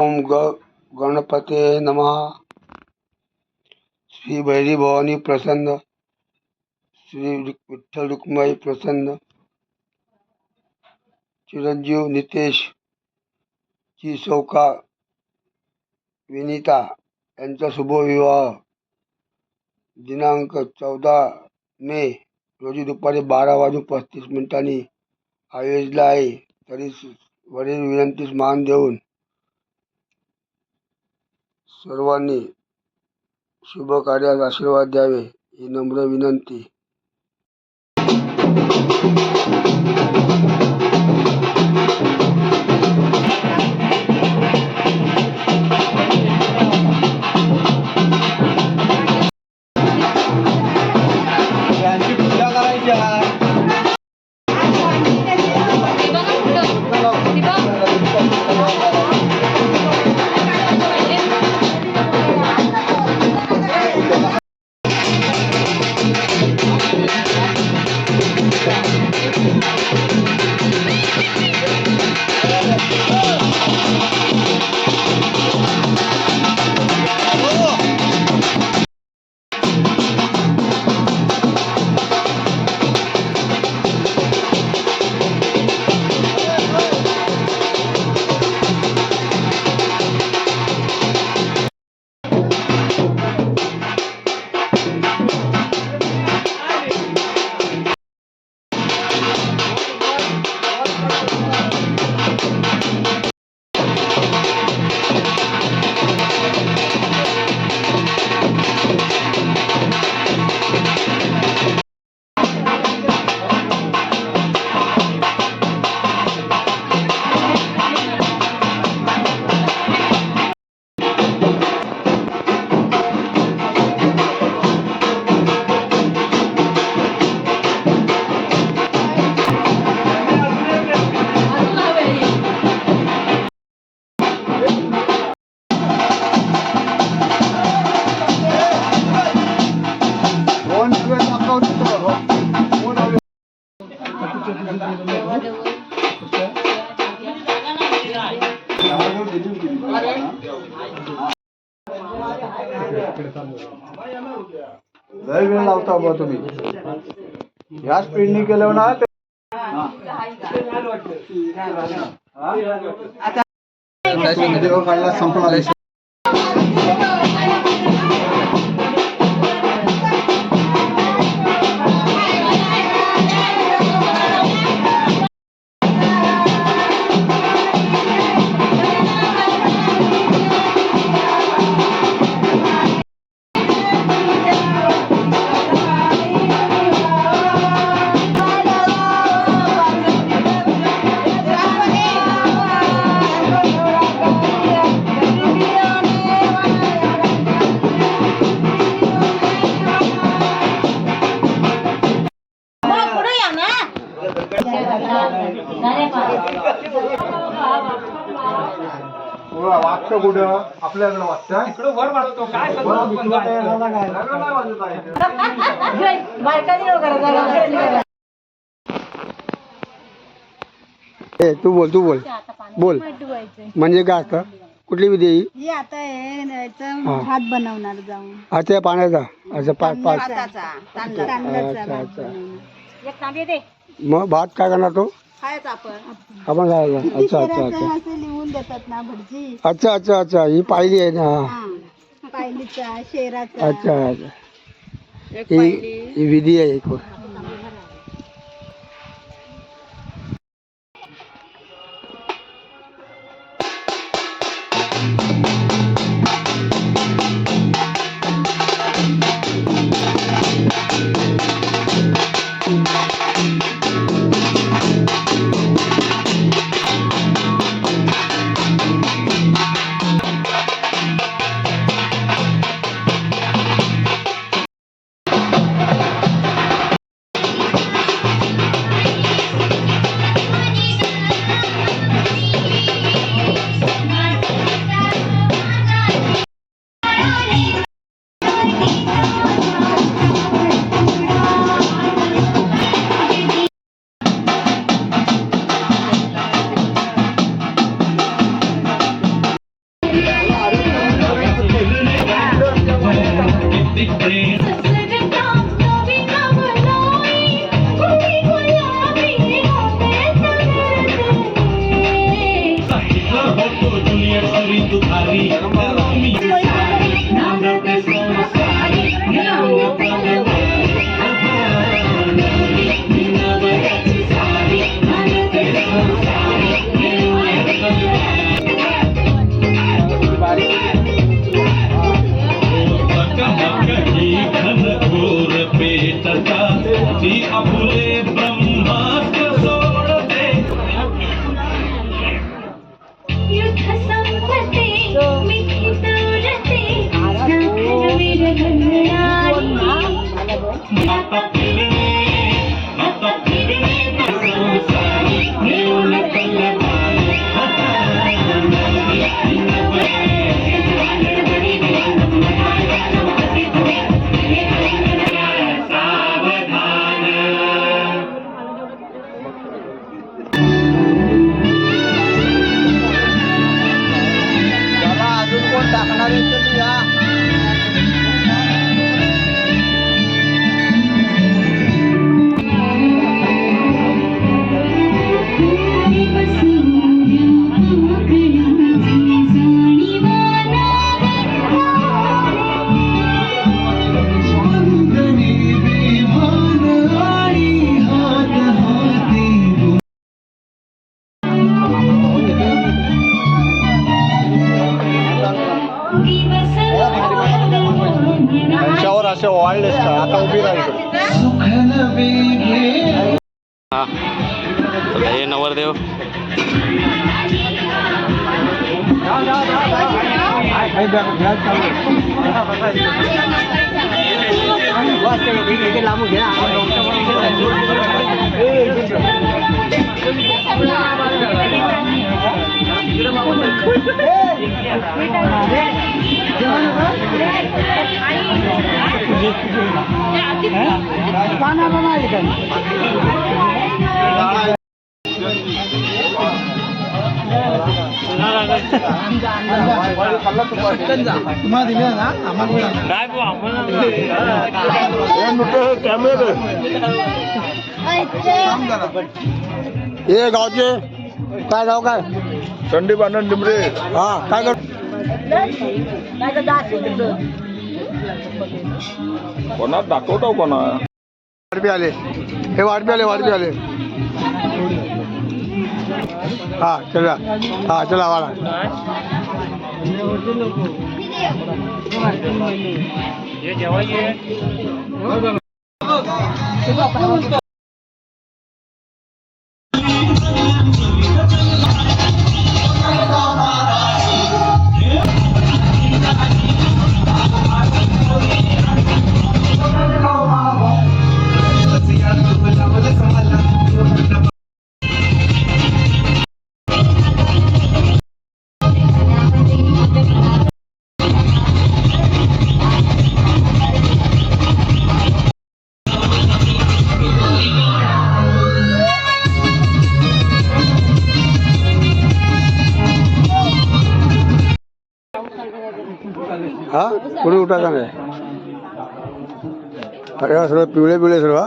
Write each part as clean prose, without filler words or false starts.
ओम गणपते नमः. श्री भैरी भवानी प्रसन्न. श्री विठ्ठल रुक्माई प्रसन्न. चिरंजीव नितेश ची सौका विनीता यांचा शुभविवाह दिनांक 14 मे रोजी दुपारी 12:35 आयोजला आहे. तरी वरील विनंतीस मान देऊन सर्वांनी शुभ कार्यास आशीर्वाद द्यावे ही नम्र विनंती. लय वेळ लावता बा तुम्ही. ह्या स्पीडनी केलं ना आता व्हिडिओ काढला संपला. वाटतं कुठं आपल्याकडे वाटतं इकडं वर वाटतो काय तू बोल तू बोल बोल. म्हणजे काय आता कुठली विधी ही आता हात बनवणार जाऊन अच्छा पाण्याचा अच्छा मग भात काय करणार तो आपण खायला. अच्छा अच्छा अच्छा लिहून देतात ना भटजी. अच्छा अच्छा अच्छा ही पाहिली आहे ना. पायलीचा शेराचा. अच्छा अच्छा ही विधी आहे एक. त्यांच्यावर असे वाढलेस का आता उभी राहिली. हे नवरदेव तुम्हाला दिले ना हे गावचे काय नाव काय? संदीप आनंद डिमरे. हा काय कर कोणा दाखवतो कोणा वाढपी आले, हे वाढपी आले. हा चला, हा चला वाढा. हा कोणी उठायचा नाही. अरे सर्व पिवळे सर्व.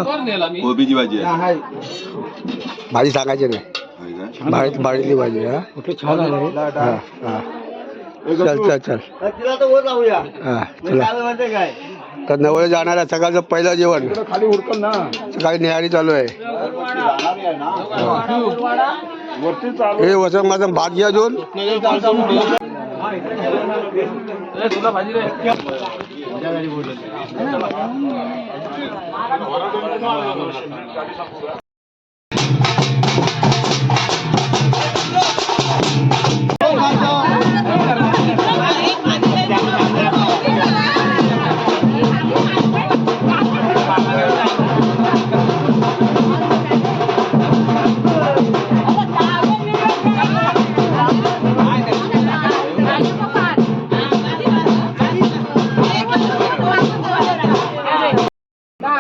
कोबीची भाजी आहे. भाजी सांगायची नाही, होय का? भाजीतली भाजी. हा छान आहे. हा हा चल चल चल हा चला. तर नवळे जाणार आहे. सकाळचं पहिलं जेवण खाली उरकल ना सकाळी न्याहारी चालू आहे. वरती चालू हे वसंत माझा भात घ्या अजून.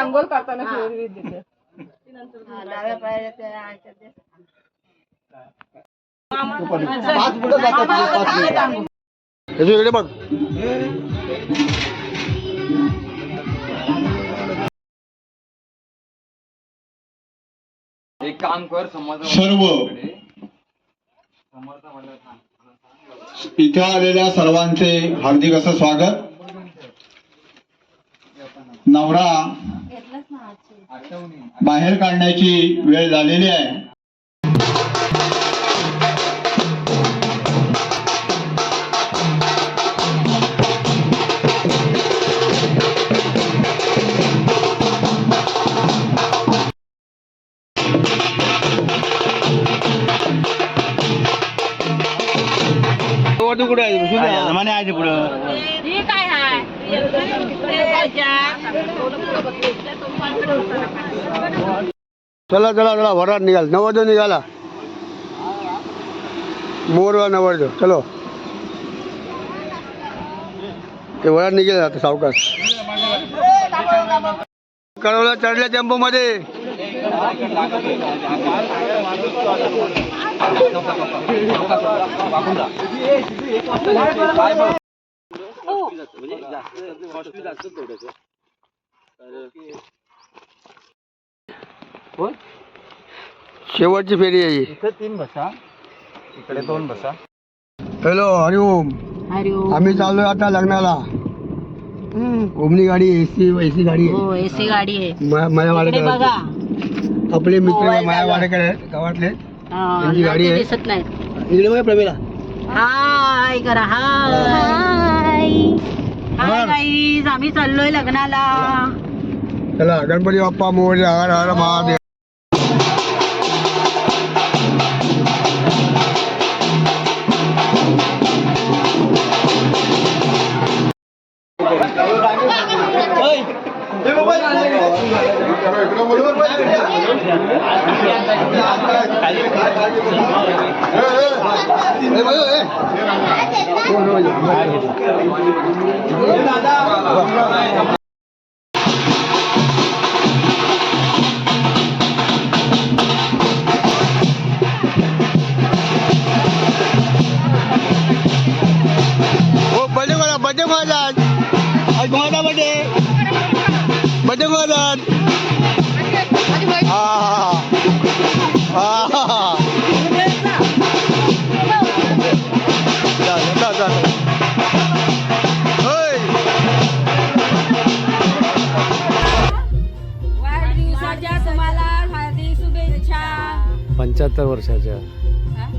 आंघोळ करताना इकडे बघ. एक काम कर सर्व इथे आलेल्या सर्वांचे हार्दिक असं स्वागत. नवरा बाहेर काढण्याची वेळ झालेली आहे. कुठे आहे चला चला चला वरात निघाल. नवरदेव निघाला. मोरवा नवरदेव. चलो ते वरात निघेल आता सावकाश. कळवला चढल्या टेम्पो मध्ये. शेवटची फेरी आहे. इथे 3 बसा, इकडे 2 बसा. हॅलो हरिओम. आम्ही चाललोय आता लग्नाला. ओमनी गाडी एसी गाडी आहे. एसी गाडी आहे. माया वाडेकर आपले मित्र माया वाडेकर आहेत गावातले. त्यांची गाडी आहे. दिसत नाही. इकडे बघा प्रमिला. हाय करा. हाय हाय गाईज, आम्ही चाललोय लग्नाला. चला गणपती बाप्पा मोरया. हर हर महादेव. बर्थडे महाराज आज कोणाचा बर्थडे. बर्थडे महाराज. वाढदिवसाच्या तुम्हाला हार्दिक शुभेच्छा. 75 वर्षाच्या.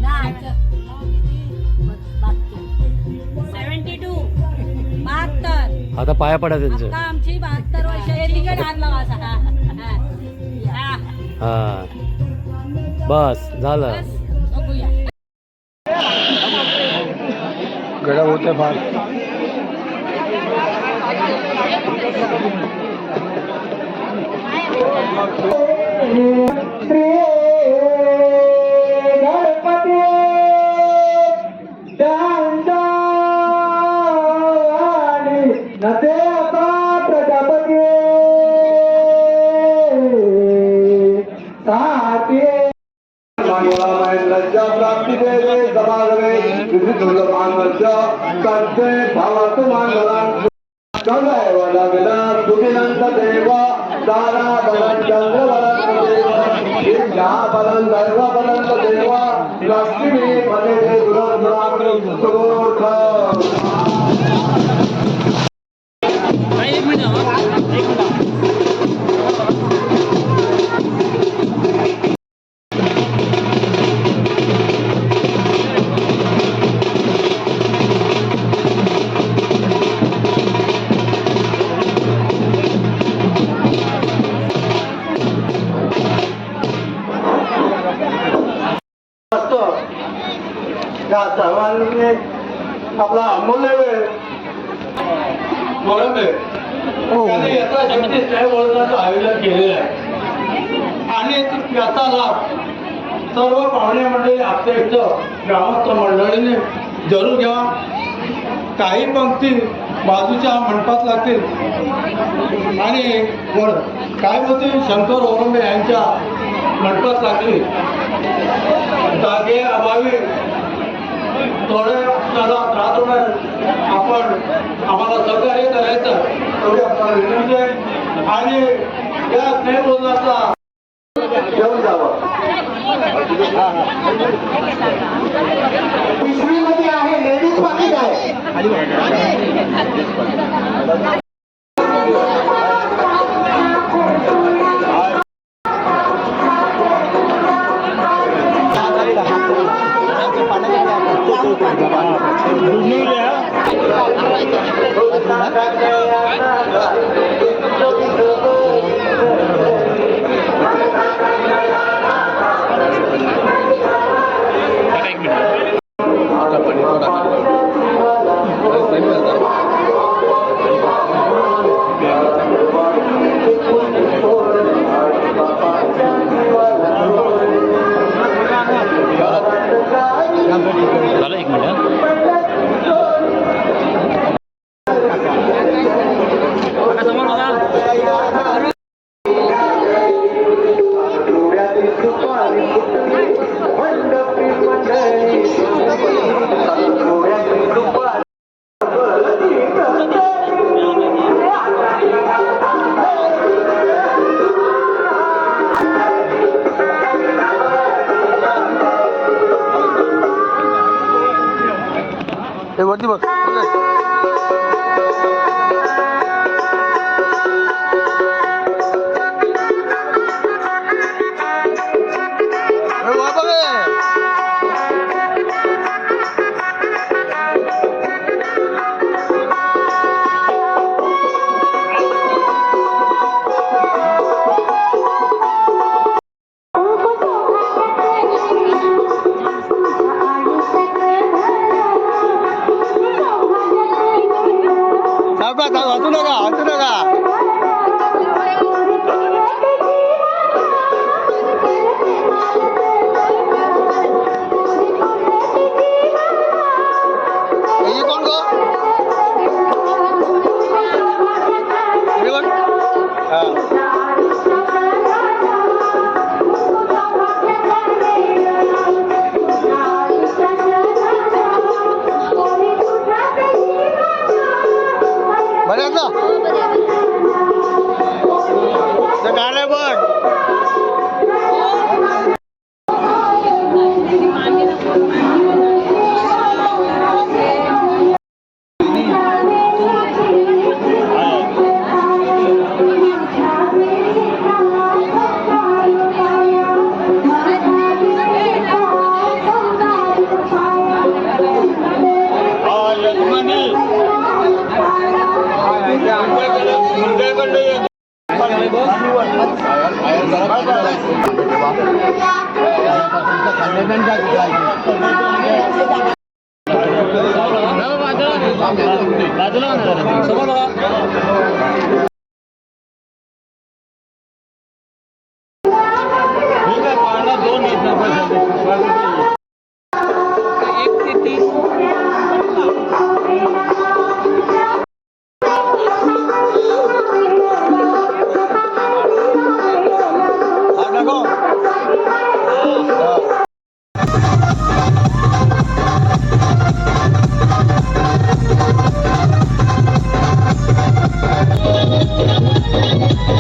72 72 आता पाया पडा त्यांचं. आमची 72 वर्षाची हा बस झालं. गडा होते फार. दारा बलन चंद्र बलन देवा विद्या बलन सर्व बलन देवा लक्ष्मी पते दुर्गा या सर्वांनी आपला अमूल्य वेळ वळवले त्यांनी याचा शक्तीशाली वळणाचं आयोजन केलेलं आहे आणि याचा लाभ सर्व पाहुणे मंडळी अध्यक्ष ग्रामस्थ मंडळीने जरूर घ्यावा. काही पंक्ती बाजूच्या मंडपात लागतील आणि काय बोलते शंकर ओरंबे यांच्या मंडपात लागतील. जागे अभावी थोडे त्याला त्रास होणार आपण आम्हाला सहकार्य करायचं एवढी आपल्याला विनंती आहे आणि या स्नेहभोजनाचा घेऊन जावं. पिशवीमध्ये आहे लेडीज पाकिट आहे. वरती बघ वाचू नका वाचू नका. कोण गो गाणं बघ.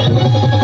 Thank you.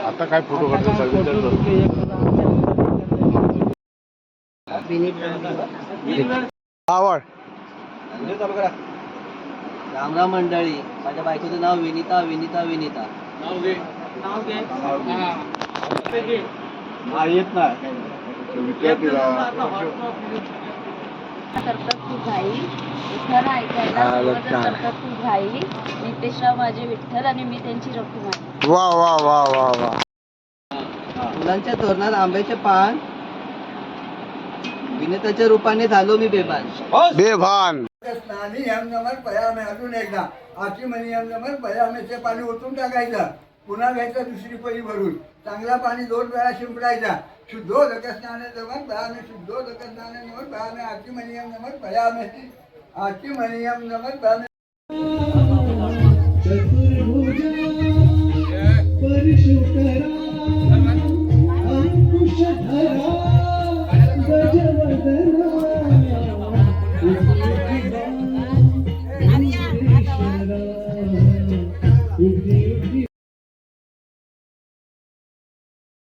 आता काय फोटो काढतो आवड रामराम मंडळी, माझ्या बायकोचं नाव विनीता विनीता विनीता. येत नाही करतात तू घाई विठ्ठल ऐकायला करतात तू घाई नितेशराव माझे विठ्ठल आणि मी त्यांची रखुमाई. वा वा वा वा वा. फुलांच्या तोरणात आंब्याचे पान, विनीताच्या रूपाने झालो मी बेभान. बेभान. अजून एकदा आचीमनी यमनमर पयामेचे पाणी ओतून टाकायचं, पुन्हा घ्यायचं दुसरी पळी भरून, चांगला पाणी 2 वेळा शिंपडायचा. शुद्धोदक स्नाने जमत भयामे, शुद्धोदक स्नाने नमत भयामे, आचीमनी यमनमर पयामे, आचीमनी यमनमर भयामे. Thank you.